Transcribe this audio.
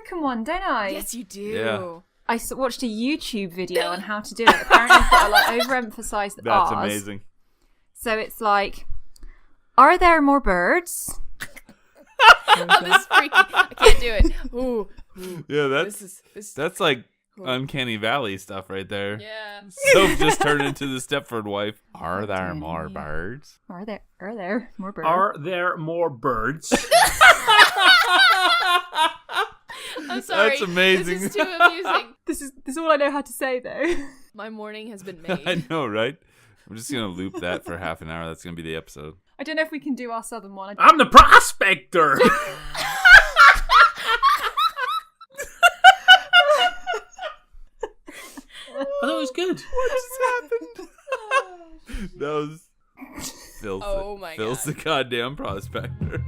American one, don't I? Yes, you do. Yeah. I watched a YouTube video on how to do it. Apparently, you've got to like overemphasize the That's R's. amazing. So it's like, are there more birds? Oh, this is freaky. I can't do it. Ooh. Yeah, This that's like Uncanny Valley stuff right there. yeah. Soph just turned into the Stepford wife. Are there more birds? Are there more birds? Are there more birds? I'm sorry. That's amazing. This is too amusing. This is all I know how to say though. My morning has been made. I know, right? I'm just gonna loop that for half an hour. That's gonna be the episode. I don't know if we can do our southern one. I'm the prospector. I thought it was good. What just happened? That was Phil's Oh my Phil's God. the goddamn prospector.